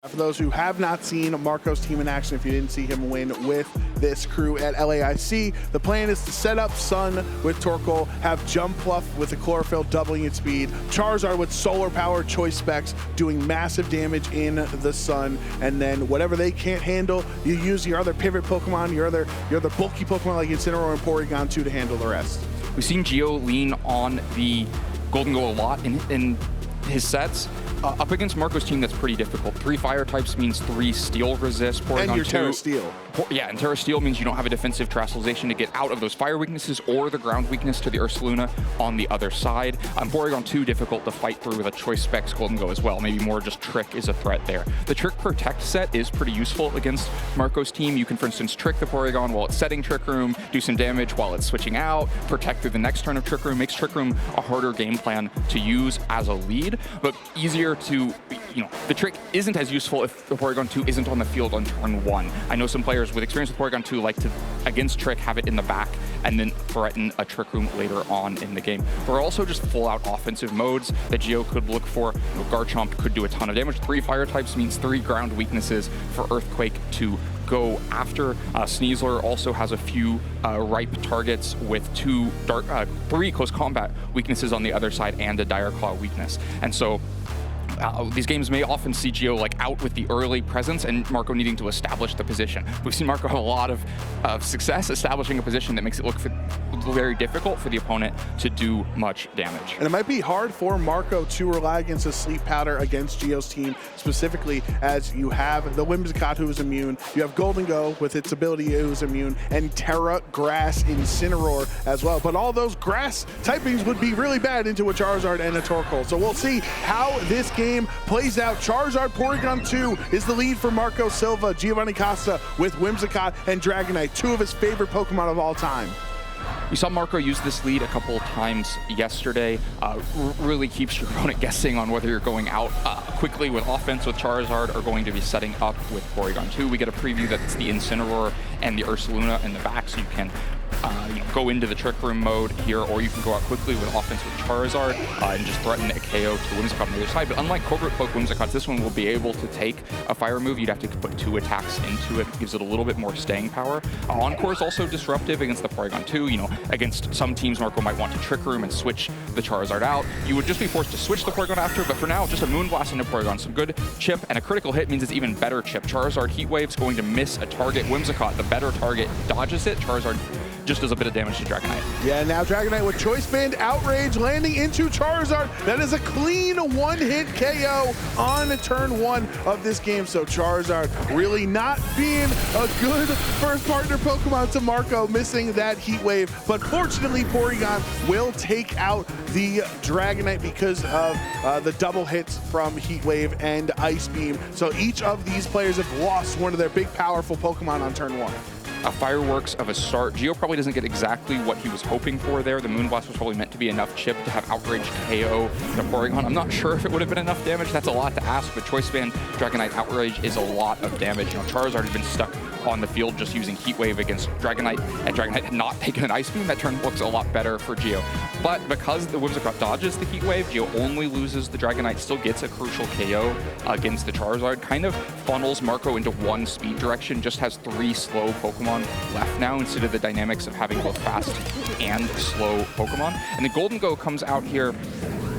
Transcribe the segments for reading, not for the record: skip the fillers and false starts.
For those who have not seen Marco's team in action, if you didn't see him win with this crew at LAIC, the plan is to set up Sun with Torkoal, have Jump Fluff with the Chlorophyll doubling its speed, Charizard with solar power choice specs doing massive damage in the Sun, and then whatever they can't handle, you use your other pivot Pokemon, your other bulky Pokemon like Incineroar and Porygon 2 to handle the rest. We've seen Gio lean on the Golden Go a lot in his sets. Up against Marco's team, that's pretty difficult. 3 fire types means 3 steel resist. Porygon and your 2, Terra Steel. Yeah, and Terra Steel means you don't have a defensive Terastallization to get out of those fire weaknesses or the ground weakness to the Ursaluna on the other side. Porygon 2 difficult to fight through with a Choice Specs Golden Go as well. Maybe more just Trick is a threat there. The Trick Protect set is pretty useful against Marco's team. You can, for instance, Trick the Porygon while it's setting Trick Room, do some damage while it's switching out, protect through the next turn of Trick Room, makes Trick Room a harder game plan to use as a lead, but easier to, the Trick isn't as useful if the Porygon 2 isn't on the field on turn 1. I know some players with experience with Porygon 2 like to, against Trick, have it in the back and then threaten a Trick Room later on in the game. There are also just full-out offensive modes that Gio could look for. Garchomp could do a ton of damage. 3 fire types means 3 ground weaknesses for Earthquake to go after. Sneasler also has a few ripe targets with 3 close combat weaknesses on the other side and a Dire Claw weakness. And so these games may often see Gio out with the early presence and Marco needing to establish the position. We've seen Marco have a lot of success establishing a position that makes it look very difficult for the opponent to do much damage. And it might be hard for Marco to rely against a Sleep Powder against Gio's team, specifically as you have the Whimsicott who is immune, you have Golden Go with its ability who's immune, and Terra, Grass, Incineroar as well. But all those grass typings would be really bad into a Charizard and a Torkoal. So we'll see how this game plays out. Charizard Porygon 2 is the lead for Marco Silva. Giovanni Costa with Whimsicott and Dragonite, 2 of his favorite Pokemon of all time. We saw Marco use this lead a couple of times yesterday. Really keeps your opponent guessing on whether you're going out quickly with offense with Charizard or going to be setting up with Porygon 2. We get a preview that it's the Incineroar and the Ursaluna in the back, so you can go into the Trick Room mode here, or you can go out quickly with offense with Charizard and just threaten a KO to Whimsicott on the other side. But unlike Covert Cloak Whimsicott, this one will be able to take a fire move. You'd have to put 2 attacks into it. Gives it a little bit more staying power. Encore is also disruptive against the Porygon 2. Against some teams, Marco might want to Trick Room and switch the Charizard out. You would just be forced to switch the Porygon after, but for now, just a Moonblast into Porygon. Some good chip, and a critical hit means it's even better chip. Charizard Heat Wave's going to miss a target. Whimsicott, the better target, dodges it. Charizard just does a bit of damage to Dragonite. Yeah, now Dragonite with Choice Band Outrage landing into Charizard. That is a clean 1-hit KO on turn 1 of this game. So Charizard really not being a good first partner Pokemon to Marco, missing that Heat Wave. But fortunately, Porygon will take out the Dragonite because of the double hits from Heat Wave and Ice Beam. So each of these players have lost one of their big, powerful Pokemon on turn 1. Fireworks of a start. Gio probably doesn't get exactly what he was hoping for there. The Moonblast was probably meant to be enough chip to have Outrage KO the Porygon. I'm not sure if it would have been enough damage. That's a lot to ask, but Choice Band Dragonite Outrage is a lot of damage. Charizard had been stuck on the field just using Heat Wave against Dragonite, and Dragonite had not taken an Ice Beam. That turn looks a lot better for Gio. But because the Whimsicott dodges the Heat Wave, Gio only loses the Dragonite, still gets a crucial KO against the Charizard, kind of funnels Marco into one speed direction, just has 3 slow Pokemon left now instead of the dynamics of having both fast and slow Pokemon. And the Golden Go comes out here.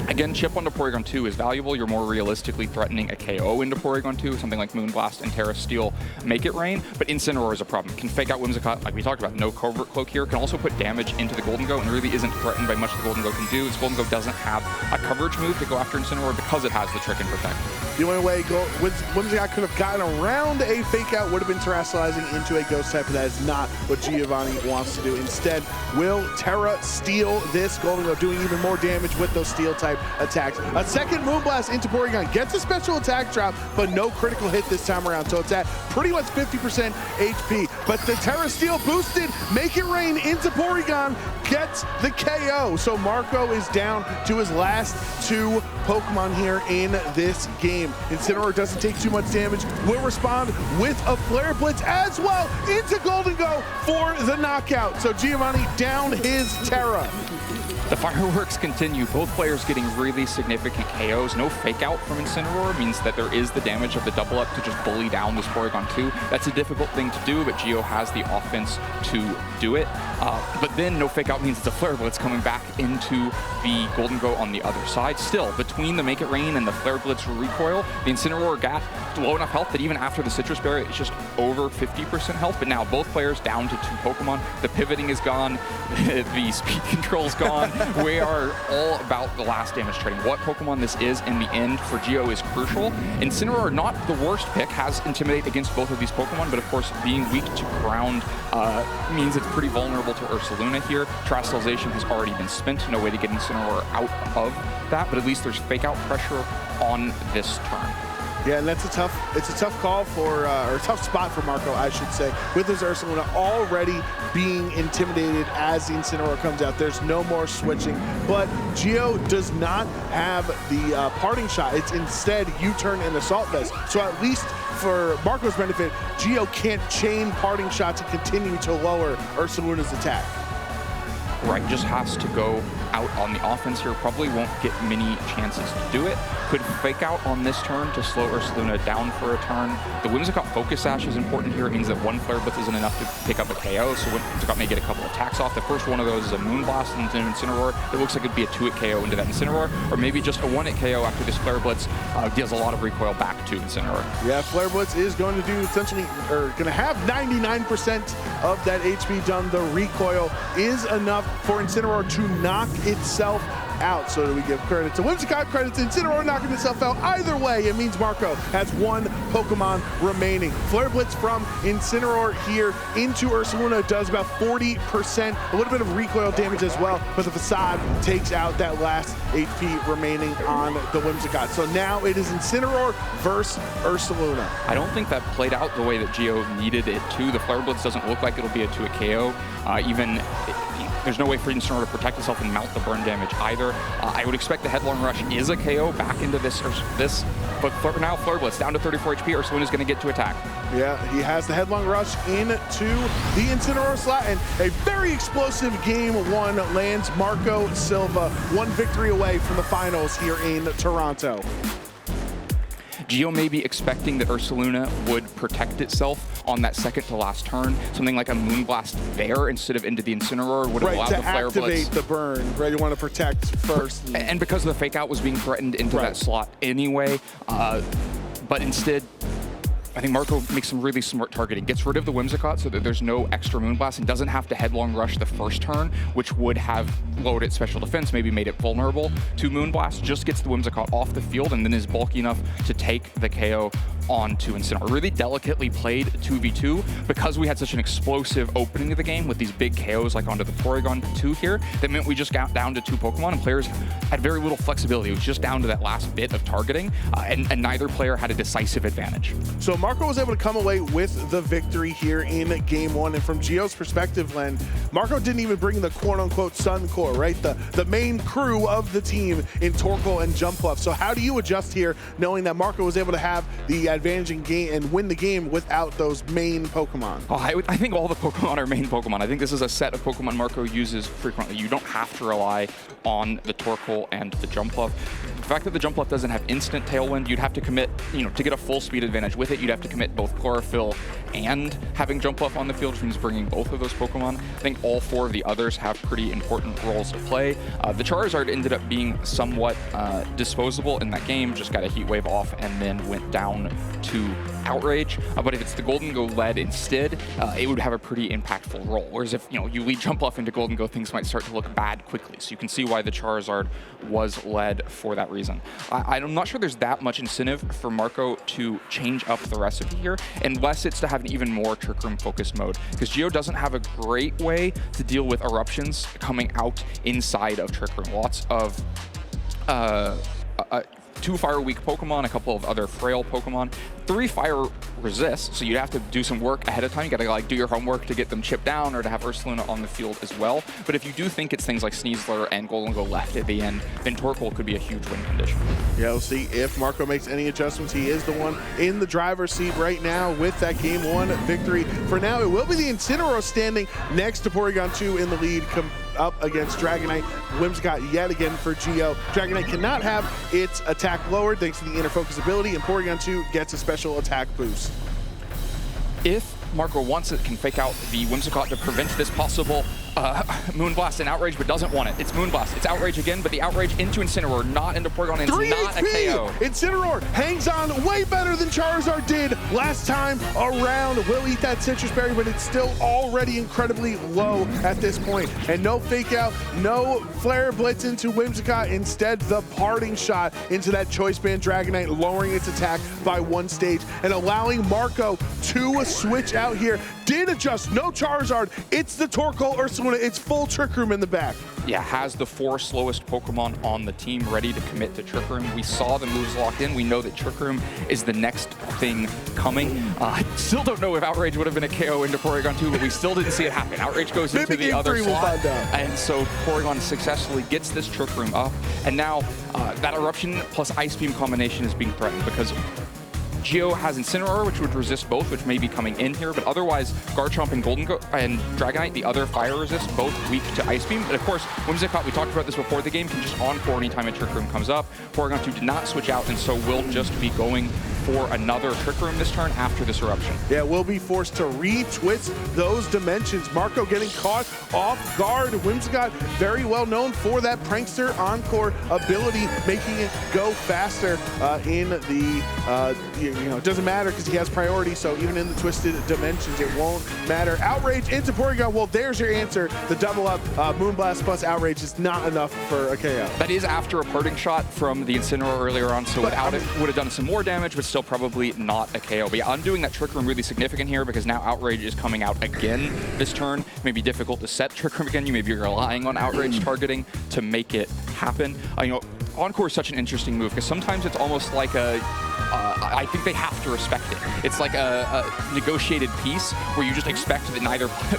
Again, chip onto Porygon 2 is valuable. You're more realistically threatening a KO into Porygon 2. Something like Moonblast and Terra Steel make it rain, but Incineroar is a problem. Can fake out Whimsicott, like we talked about. No Covert Cloak here. Can also put damage into the Golden Go and really isn't threatened by much the Golden Go can do. This Golden Go doesn't have a coverage move to go after Incineroar because it has the Trick and Protect. The only way Whimsicott could have gotten around a fake out would have been Terastallizing into a Ghost type, but that is not what Giovanni wants to do. Instead, will Terra Steel this Golden Go, doing even more damage with those Steel type attacks. A second Moonblast into Porygon, gets a special attack drop, but no critical hit this time around. So it's at pretty much 50% HP. But the Terra Steel boosted, Make It Rain into Porygon, gets the KO. So Marco is down to his last 2 Pokemon here in this game. Incineroar doesn't take too much damage, will respond with a Flare Blitz as well into Golden Go for the knockout. So Giovanni down his Terra. The fireworks continue. Both players getting really significant KOs. No fake out from Incineroar means that there is the damage of the double up to just bully down this Porygon 2. That's a difficult thing to do, but Gio has the offense to do it. But then no fake out means it's a Flare Blitz coming back into the Golden Go on the other side. Still, between the Make It Rain and the Flare Blitz recoil, the Incineroar got low enough health that even after the Citrus Berry, it's just over 50% health. But now both players down to 2 Pokemon. The pivoting is gone. The speed control is gone. We are all about the last damage trading. What Pokemon this is in the end for Gio is crucial. Incineroar, not the worst pick, has Intimidate against both of these Pokemon, but of course being weak to ground means it's pretty vulnerable to Ursaluna here. Terastallization has already been spent. No way to get Incineroar out of that, but at least there's fake out pressure on this turn. Yeah, and it's a tough call for, or a tough spot for Marco, I should say, with his Ursaluna already being intimidated as the Incineroar comes out. There's no more switching, but Gio does not have the parting shot. It's instead U-turn and Assault Vest. So at least for Marco's benefit, Gio can't chain parting shot to continue to lower Ursaluna's attack. Right, just has to go out on the offense here. Probably won't get many chances to do it. Could fake out on this turn to slow Ursaluna down for a turn. The Whimsicott Focus Sash is important here. It means that one Flare Blitz isn't enough to pick up a KO, so Whimsicott may get a couple attacks off. The first one of those is a Moonblast into Incineroar. It looks like it'd be a 2-hit KO into that Incineroar, or maybe just a 1-hit KO after this Flare Blitz deals a lot of recoil back to Incineroar. Yeah, Flare Blitz is going to do essentially, or going to have 99% of that HP done. The recoil is enough for Incineroar to knock itself out. So we give credit to Whimsicott, credit to Incineroar knocking itself out. Either way, it means Marco has 1 Pokemon remaining. Flare Blitz from Incineroar here into Ursaluna does about 40%, a little bit of recoil damage as well, but the Facade takes out that last HP remaining on the Whimsicott. So now it is Incineroar versus Ursaluna. I don't think that played out the way that Gio needed it to. The Flare Blitz doesn't look like it'll be a 2-hit KO. There's no way for Incineroar to protect itself and mount the burn damage either. I would expect the Headlong Rush is a KO back into this, but for now, Flare Blitz down to 34 HP. Ursaluna's going to get to attack. Yeah, he has the Headlong Rush into the Incineroar slot, and a very explosive game 1 lands Marco Silva 1 victory away from the finals here in Toronto. Gio may be expecting that Ursaluna would protect itself on that second to last turn. Something like a Moonblast there instead of into the Incineroar would have allowed the Flare Blitz. Right, to activate the burn, right? You want to protect first. And because the fake out was being threatened into that slot anyway, but instead, I think Marco makes some really smart targeting. Gets rid of the Whimsicott so that there's no extra Moonblast and doesn't have to Headlong Rush the first turn, which would have lowered its special defense, maybe made it vulnerable to Moonblast. Just gets the Whimsicott off the field and then is bulky enough to take the KO onto Incineroar. Really delicately played 2v2 because we had such an explosive opening of the game with these big KOs like onto the Porygon 2 here. That meant we just got down to 2 Pokemon and players had very little flexibility. It was just down to that last bit of targeting and neither player had a decisive advantage. So Marco was able to come away with the victory here in game 1. And from Gio's perspective, Len, Marco didn't even bring the quote-unquote Sun Core, right? The main crew of the team in Torkoal and Jumpluff. So how do you adjust here knowing that Marco was able to have the advantage in game and win the game without those main Pokemon? Oh, I think all the Pokemon are main Pokemon. I think this is a set of Pokemon Marco uses frequently. You don't have to rely on the Torkoal and the Jumpluff. The fact that the Jumpluff doesn't have instant Tailwind, you'd have to commit, to get a full speed advantage with it, you'd have to commit both Chlorophyll and having Jumpluff on the field, which means bringing both of those Pokemon. I think all 4 of the others have pretty important roles to play. The Charizard ended up being somewhat disposable in that game, just got a Heat Wave off and then went down to Outrage. But if it's the Golden Go led instead, it would have a pretty impactful role. Whereas if you lead Jumpluff into Golden Go, things might start to look bad quickly. So you can see why the Charizard was led for that reason. I'm not sure there's that much incentive for Marco to change up the recipe here, unless it's to have an even more Trick Room focused mode. Because Gio doesn't have a great way to deal with eruptions coming out inside of Trick Room. Lots of 2 fire weak Pokemon, a couple of other frail Pokemon, 3 fire resist, so you'd have to do some work ahead of time. You gotta do your homework to get them chipped down or to have Ursaluna on the field as well. But if you do think it's things like Sneasler and Golden Go left at the end, then Torkoal could be a huge win condition. Yeah, we'll see if Marco makes any adjustments. He is the one in the driver's seat right now with that game 1 victory. For now, it will be the Incineroar standing next to Porygon 2 in the lead, up against Dragonite. Whimsicott yet again for Geo. Dragonite cannot have its attack lowered thanks to the inner focus ability, and Porygon 2 gets a special attack boost. If Marco wants it, can fake out the Whimsicott to prevent this possible Moonblast and Outrage, but doesn't want it. It's Moonblast. It's Outrage again, but the Outrage into Incineroar, not into Porygon. It's not a KO. Incineroar hangs on way better than Charizard did last time around. Will eat that Citrus Berry, but it's still already incredibly low at this point. And no fake out, no Flare Blitz into Whimsicott. Instead, the parting shot into that Choice Band Dragonite, lowering its attack by 1 stage and allowing Marco to switch out here. Did adjust, no Charizard. It's the Torkoal Ursaluna. It's full Trick Room in the back. Yeah, has the 4 slowest Pokemon on the team ready to commit to Trick Room. We saw the moves locked in. We know that Trick Room is the next thing coming. I still don't know if Outrage would have been a KO into Porygon 2, but we still didn't see it happen. Outrage goes into the other slot, and so Porygon successfully gets this Trick Room up. And now that Eruption plus Ice Beam combination is being threatened because Geo has Incineroar, which would resist both, which may be coming in here, but otherwise Garchomp and and Dragonite, the other fire resist, both weak to Ice Beam. But of course, Whimsicott, we talked about this before the game, can just encore anytime a Trick Room comes up. Porygon 2 did not switch out, and so will just be going for another Trick Room this turn after this Eruption. Yeah, we'll be forced to retwist those dimensions. Marco getting caught off guard. Whimsicott, very well known for that Prankster Encore ability, making it go faster in the, it doesn't matter because he has priority, so even in the twisted dimensions, it won't matter. Outrage into Porygon, well, there's your answer. The double up Moonblast plus Outrage is not enough for a KO. That is after a parting shot from the Incineroar earlier on, so without it, would have done some more damage, but still probably not a KO. But yeah, undoing that Trick Room really significant here because now Outrage is coming out again this turn. It may be difficult to set Trick Room again. You may be relying on Outrage targeting to make it happen. Encore is such an interesting move because sometimes it's almost like I think they have to respect it. It's like a negotiated piece where you just expect that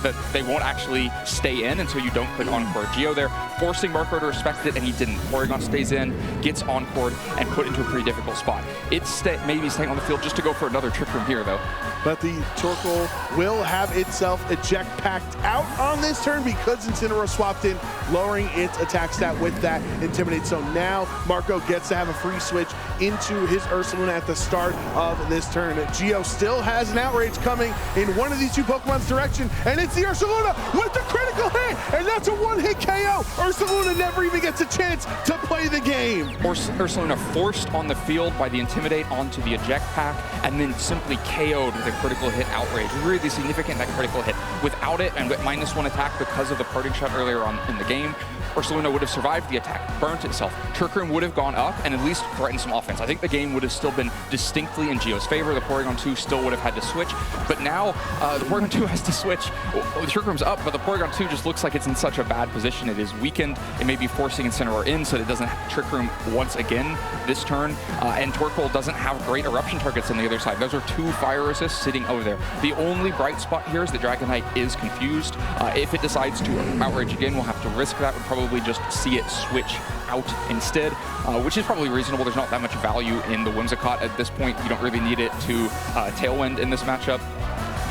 that they won't actually stay in until you don't click Encore. Geo there forcing Marco to respect it, and he didn't. Porygon stays in, gets Encored, and put into a pretty difficult spot. It's maybe staying on the field just to go for another Trick Room here, though. But the Torkoal will have itself eject packed out on this turn because Incineroar swapped in, lowering its attack stat with that Intimidate. So now Marco gets to have a free switch into his Ursaluna at the start of this turn. Geo still has an Outrage coming in one of these two Pokemon's direction, and it's the Ursaluna with the critical hit, and that's a one-hit KO. Ursaluna never even gets a chance to play the game. Ursaluna forced on the field by the Intimidate onto the eject pack, and then simply KO'd with a critical hit Outrage. Really significant, that critical hit. Without it, and with -1 attack because of the parting shot earlier on in the game, Ursaluna would have survived the attack, burnt itself. Trick Room would have gone up and at least threatened some offense. I think the game would have still been distinctly in Geo's favor. The Porygon 2 still would have had to switch, but now the Porygon 2 has to switch. Well, the Trick Room's up, but the Porygon 2 just looks like it's in such a bad position. It is weakened. It may be forcing Incineroar in so that it doesn't have Trick Room once again this turn, and Torkoal doesn't have great Eruption targets on the other side. Those are 2 fire resists sitting over there. The only bright spot here is that Dragonite is confused. If it decides to Outrage again, we'll have to risk that. We'll probably just see it switch out instead, which is probably reasonable. There's not that much value in the Whimsicott at this point. You don't really need it to Tailwind in this matchup.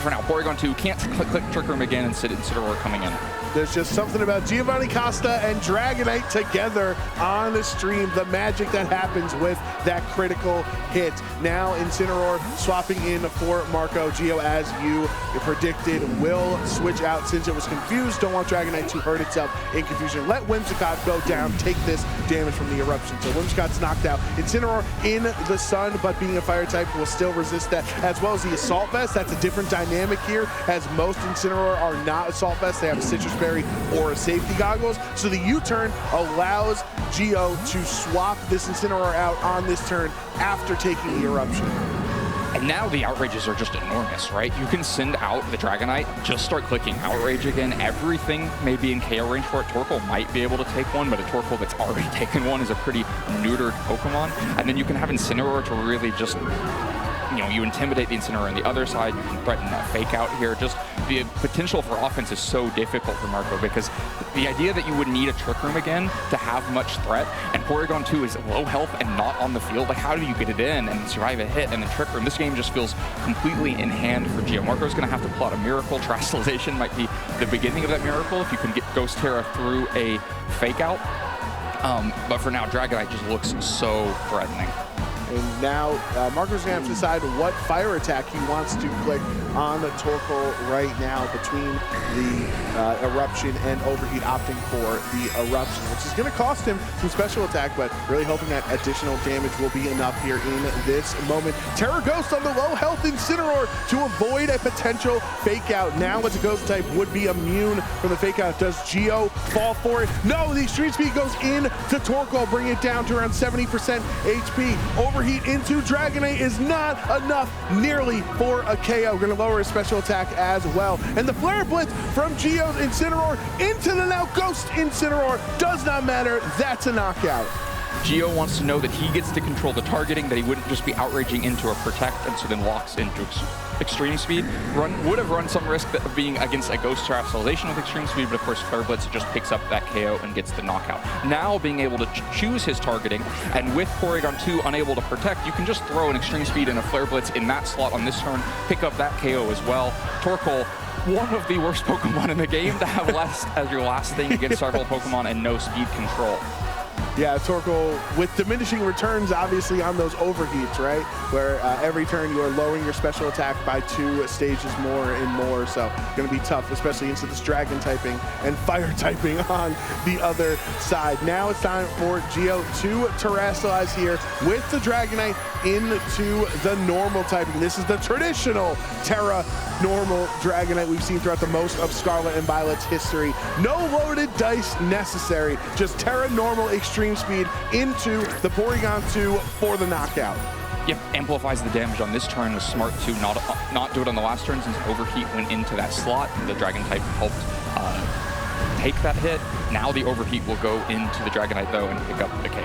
For now, Porygon 2 can't click Trick Room again and Incineroar coming in. There's just something about Giovanni Costa and Dragonite together on the stream. The magic that happens with that critical hit. Now Incineroar swapping in for Marco. Geo, as you predicted, will switch out since it was confused. Don't want Dragonite to hurt itself in confusion. Let Whimsicott go down, take this damage from the Eruption. So Whimsicott's knocked out. Incineroar in the sun, but being a fire type will still resist that, as well as the Assault Vest. That's a different dynamic here, as most Incineroar are not Assault Vests. They have a Citrus Berry or a safety goggles. So the U-turn allows Geo to swap this Incineroar out on this turn after taking the Eruption. And now the Outrages are just enormous, right? You can send out the Dragonite, just start clicking Outrage again. Everything may be in KO range for it. Torkoal might be able to take one, but a Torkoal that's already taken one is a pretty neutered Pokemon. And then you can have Incineroar to really just you intimidate the Incineroar on the other side, you can threaten that fake out here. Just the potential for offense is so difficult for Marco because the idea that you would need a Trick Room again to have much threat, and Porygon 2 is low health and not on the field, like how do you get it in and survive a hit and then Trick Room? This game just feels completely in hand for Gio. Marco's going to have to pull out a miracle. Terastallization might be the beginning of that miracle if you can get Ghost Terra through a fake out. But for now, Dragonite just looks so threatening. And now Marco's going to have to decide what fire attack he wants to click on the Torkoal right now between the Eruption and Overheat, opting for the Eruption, which is going to cost him some special attack, but really hoping that additional damage will be enough here in this moment. Terra Ghost on the low health Incineroar to avoid a potential fake out. Now as a Ghost type would be immune from the fake out. Does Gio fall for it? No, the Extreme Speed goes in to Torkoal, bring it down to around 70% HP. Overheat into Dragonite is not enough nearly for a KO. Going to lower his special attack as well. And the Flare Blitz from Gio's Incineroar into the now Ghost Incineroar does not matter. That's a knockout. Gio wants to know that he gets to control the targeting, that he wouldn't just be outraging into a Protect and so then locks into Extreme Speed. Would have run some risk of being against a Ghost Terastallization with Extreme Speed, but of course Flare Blitz just picks up that KO and gets the knockout. Now being able to choose his targeting, and with Porygon 2 unable to Protect, you can just throw an Extreme Speed and a Flare Blitz in that slot on this turn, pick up that KO as well. Torkoal, one of the worst Pokemon in the game to have last as your last thing against several Pokemon and no speed control. Yeah, Torkoal with diminishing returns, obviously, on those overheats, right? Where every turn you are lowering your special attack by 2 stages more and more. So going to be tough, especially into this Dragon typing and Fire typing on the other side. Now it's time for Gio to Terastallize here with the Dragonite into the normal typing. This is the traditional Terra normal Dragonite we've seen throughout the most of Scarlet and Violet's history. No loaded dice necessary, just Terra normal Extreme Speed into the Porygon 2 for the knockout. Yep, amplifies the damage on this turn. Was smart to not do it on the last turn since Overheat went into that slot. The Dragon type helped take that hit. Now the Overheat will go into the Dragonite though and pick up the KO.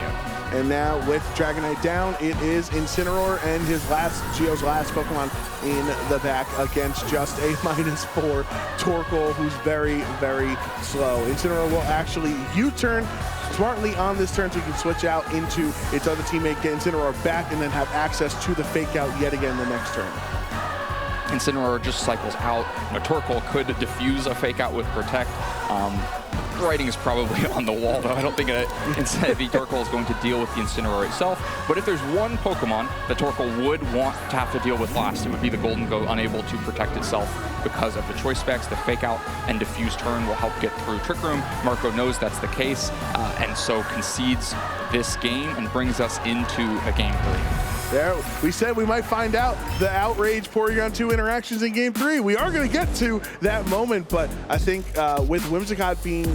And now with Dragonite down, it is Incineroar and Gio's last Pokemon in the back against just a -4 Torkoal, who's very, very slow. Incineroar will actually U-turn smartly on this turn so he can switch out into its other teammate, get Incineroar back, and then have access to the fake out yet again the next turn. Incineroar just cycles out. Torkoal could diffuse a fake out with Protect. Writing is probably on the wall, though. I don't think instead the Torkoal is going to deal with the Incineroar itself. But if there's one Pokemon that Torkoal would want to have to deal with last, it would be the Golden Goat, unable to protect itself because of the choice specs. The fake out and diffuse turn will help get through Trick Room. Marco knows that's the case, and so concedes this game and brings us into a Game 3. There, we said we might find out the outrage Porygon 2 interactions in Game 3. We are going to get to that moment, but I think with Whimsicott being,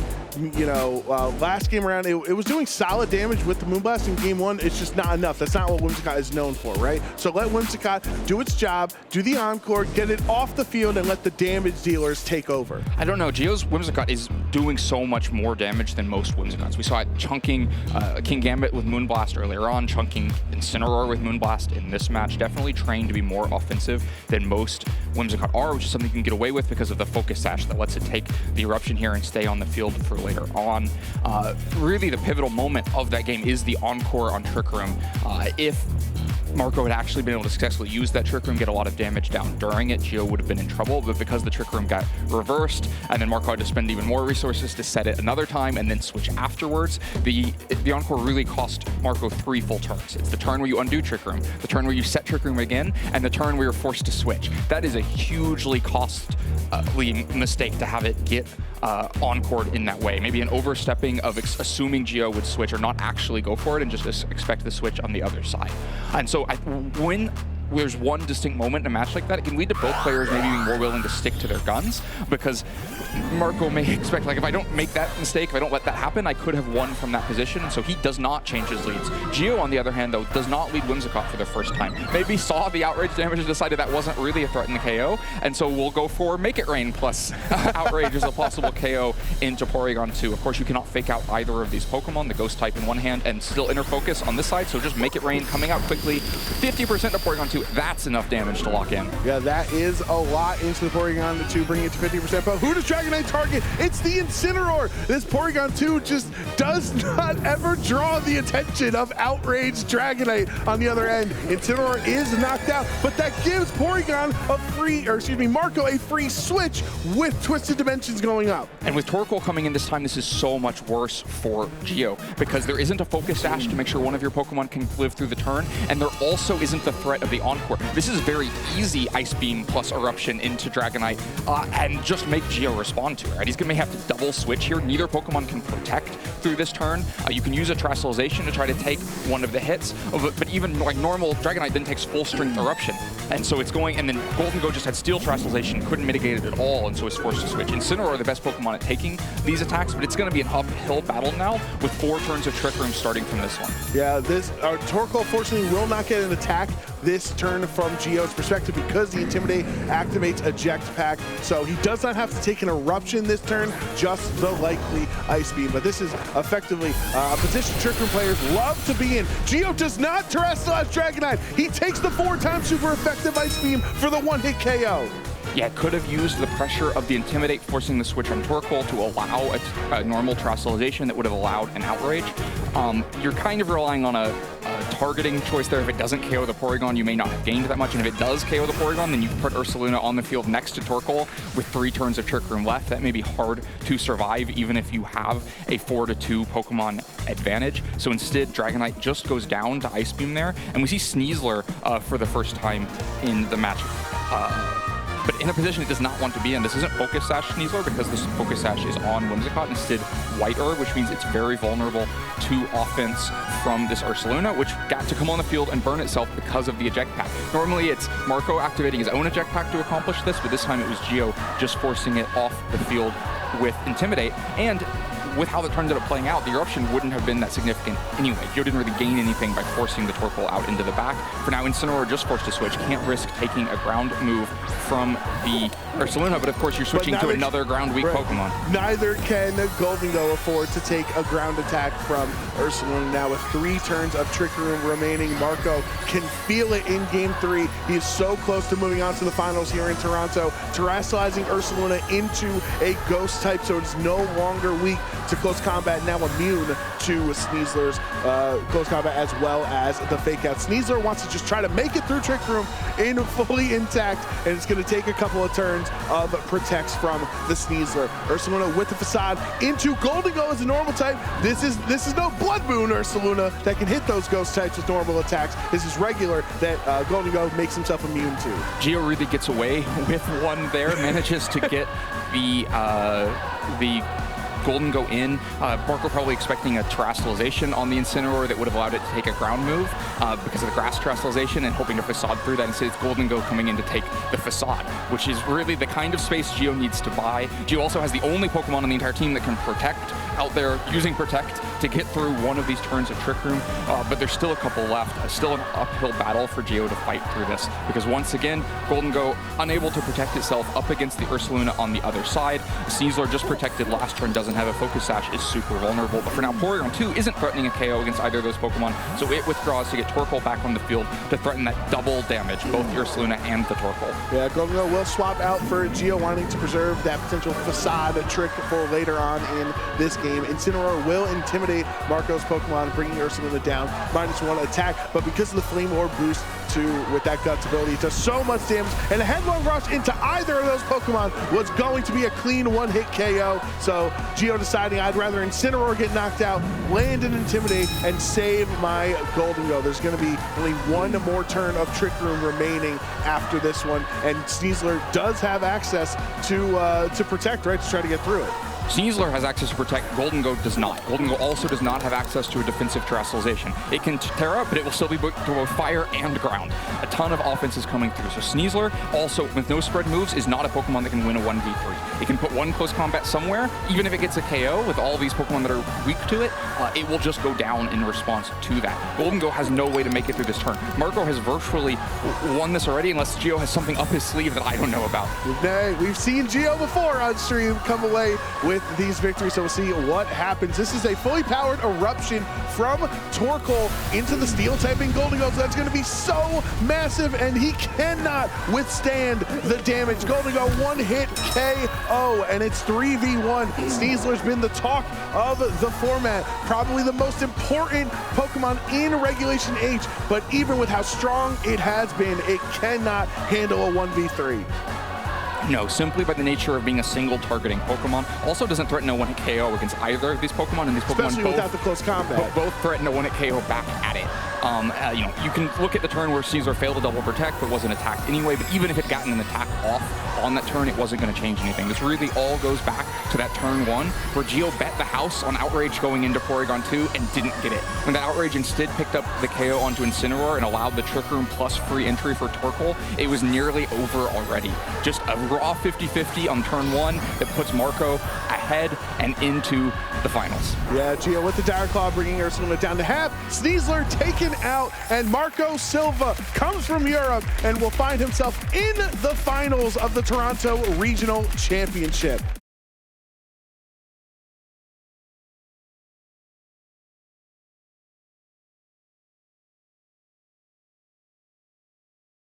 last game around, it was doing solid damage with the Moonblast in Game 1. It's just not enough. That's not what Whimsicott is known for, right? So let Whimsicott do its job, do the Encore, get it off the field, and let the damage dealers take over. I don't know. Gio's Whimsicott is doing so much more damage than most Whimsicotts. We saw it chunking King Gambit with Moonblast earlier on, chunking Incineroar with Moonblast in this match. Definitely trained to be more offensive than most Whimsicott are, which is something you can get away with because of the Focus Sash that lets it take the Eruption here and stay on the field for later on. Really, the pivotal moment of that game is the Encore on Trick Room. If Marco had actually been able to successfully use that Trick Room, get a lot of damage down during it, Gio would have been in trouble, but because the Trick Room got reversed, and then Marco had to spend even more resources to set it another time and then switch afterwards, the Encore really cost Marco 3 full turns. It's the turn where you undo Trick Room, the turn where you set Trick Room again, and the turn where you're forced to switch. That is a hugely costly mistake to have it get encored in that way. Maybe an overstepping of assuming Gio would switch or not actually go for it and just expect the switch on the other side. And so when there's one distinct moment in a match like that, it can lead to both players maybe being more willing to stick to their guns, because Marco may expect, like, if I don't make that mistake, if I don't let that happen, I could have won from that position, and so he does not change his leads. Gio, on the other hand, though, does not lead Whimsicott for the first time. Maybe saw the outrage damage and decided that wasn't really a threat in the KO, and so we'll go for Make It Rain plus outrage as a possible KO into Porygon 2. Of course, you cannot fake out either of these Pokemon, the Ghost type in one hand and still Inner Focus on this side, so just Make It Rain coming out quickly. 50% of Porygon 2 2, that's enough damage to lock in. Yeah, that is a lot into the Porygon 2, bringing it to 50%. But who does Dragonite target? It's the Incineroar. This Porygon 2 just does not ever draw the attention of outraged Dragonite on the other end. Incineroar is knocked out, but that gives Porygon Marco a free switch with Twisted Dimensions going up. And with Torkoal coming in this time, this is so much worse for Geo, because there isn't a Focus Sash to make sure one of your Pokemon can live through the turn, and there also isn't the threat of the Encore. This is very easy Ice Beam plus Eruption into Dragonite, and just make Geo respond to it, right? He's going to have to double switch here. Neither Pokemon can protect through this turn. You can use a Terastallization to try to take one of the hits, but even like normal Dragonite then takes full strength Eruption. And so it's going, and then Golden Go just had Steel Terastallization, couldn't mitigate it at all, and so is forced to switch. Incineroar are the best Pokemon at taking these attacks, but it's going to be an uphill battle now with 4 turns of Trick Room starting from this one. Yeah, this Torkoal fortunately will not get an attack this turn from Geo's perspective because the Intimidate activates Eject Pack, so he does not have to take an Eruption this turn, just the likely Ice Beam. But this is effectively a position Trick Room players love to be in. Geo does not Terastallize Dragonite. He takes the 4-time super effective Ice Beam for the 1-hit KO. Yeah, could have used the pressure of the Intimidate, forcing the switch on Torkoal to allow a normal Terastallization that would have allowed an Outrage. You're kind of relying on a targeting choice there. If it doesn't KO the Porygon, you may not have gained that much, and if it does KO the Porygon, then you put Ursaluna on the field next to Torkoal with 3 turns of Trick Room left. That may be hard to survive, even if you have a 4-2 Pokemon advantage. So instead, Dragonite just goes down to Ice Beam there, and we see Sneasler for the first time in the match. But in a position it does not want to be in. This isn't Focus Sash Sneasler because this Focus Sash is on Whimsicott. Instead, White Herb, which means it's very vulnerable to offense from this Ursaluna, which got to come on the field and burn itself because of the Eject Pack. Normally it's Marco activating his own Eject Pack to accomplish this, but this time it was Geo just forcing it off the field with Intimidate. And with how the turn ended up playing out, the Eruption wouldn't have been that significant anyway. Geo didn't really gain anything by forcing the Torkoal out into the back. For now, Incineroar just forced to switch. Can't risk taking a ground move from the Ursaluna, but of course you're switching to another ground-weak Pokemon. Neither can Golden Go afford to take a ground attack from Ursaluna. Now with 3 turns of Trick Room remaining, Marco can feel it in Game 3. He is so close to moving on to the finals here in Toronto, terastallizing Ursaluna into a Ghost type, so it's no longer weak to close combat, now immune to Sneasler's close combat as well as the fake out. Sneasler wants to just try to make it through Trick Room in fully intact, and it's going to take a couple of turns of protects from the Sneasler. Ursaluna with the Facade into Golden Go as a normal type. This is no Blood Moon Ursaluna that can hit those Ghost types with normal attacks. This is regular that Golden Go makes himself immune to. Geo really gets away with one there, manages to get the Golden Go in. Marco probably expecting a Terastallization on the Incineroar that would have allowed it to take a ground move because of the Grass Terastallization, and hoping to Facade through that. Instead, it's Golden Go coming in to take the Facade, which is really the kind of space Geo needs to buy. Geo also has the only Pokemon on the entire team that can Protect out there, using Protect to get through one of these turns of Trick Room, but there's still a couple left. Still an uphill battle for Geo to fight through this, because once again, Golden Go unable to protect itself up against the Ursaluna on the other side. Sneasler just protected last turn, doesn't have a Focus Sash, is super vulnerable, but for now, Porygon 2 isn't threatening a KO against either of those Pokemon, so it withdraws to get Torkoal back on the field to threaten that double damage, both the Ursaluna and the Torkoal. Yeah, Golden Go will swap out for Geo, wanting to preserve that potential Facade trick for later on in this game. Incineroar will intimidate Marco's Pokemon, bringing Ursaluna down, -1 attack, but because of the Flame Orb boost with that Guts ability, it does so much damage, and a Headlong Rush into either of those Pokemon was going to be a clean 1-hit KO. So Geo deciding I'd rather Incineroar get knocked out, land and Intimidate, and save my Golden Go. There's going to be only 1 more turn of Trick Room remaining after this one, and Sneasler does have access to Protect, right, to try to get through it. Sneasler has access to Protect, Golden Go does not. Golden Go also does not have access to a defensive Terastallization. It can Terra, but it will still be booked to both Fire and Ground. A ton of offense is coming through. So Sneasler, also with no spread moves, is not a Pokemon that can win a 1v3. It can put one close combat somewhere, even if it gets a KO with all these Pokemon that are weak to it, it will just go down in response to that. Golden Go has no way to make it through this turn. Marco has virtually won this already, unless Geo has something up his sleeve that I don't know about. We've seen Geo before on stream come away with with these victories, so we'll see what happens. This is a fully powered eruption from Torkoal into the steel typing Golden Goat. That's going to be so massive, and he cannot withstand the damage. Golden Goat one-hit KO, and it's 3v1. Sneasler's been the talk of the format, probably the most important Pokemon in Regulation H, but even with how strong it has been, it cannot handle a 1v3. No, simply by the nature of being a single targeting Pokemon. Also doesn't threaten a one-hit KO against either of these Pokemon, and these Pokemon Especially without the close combat. both threaten a one-hit KO back at it. You know, you can look at the turn where Caesar failed to double protect but wasn't attacked anyway, but even if it gotten an attack off on that turn, it wasn't going to change anything. This really all goes back to that turn 1 where Gio bet the house on Outrage going into Porygon 2 and didn't get it. When that Outrage instead picked up the KO onto Incineroar and allowed the Trick Room plus free entry for Torkoal, it was nearly over already. Just a raw 50-50 on turn 1 that puts Marco ahead and into the finals. Yeah, Gio with the Dire Claw bringing Ursaluna down to half. Sneasler taken out, and Marco Silva comes from Europe and will find himself in the finals of the Toronto Regional Championship.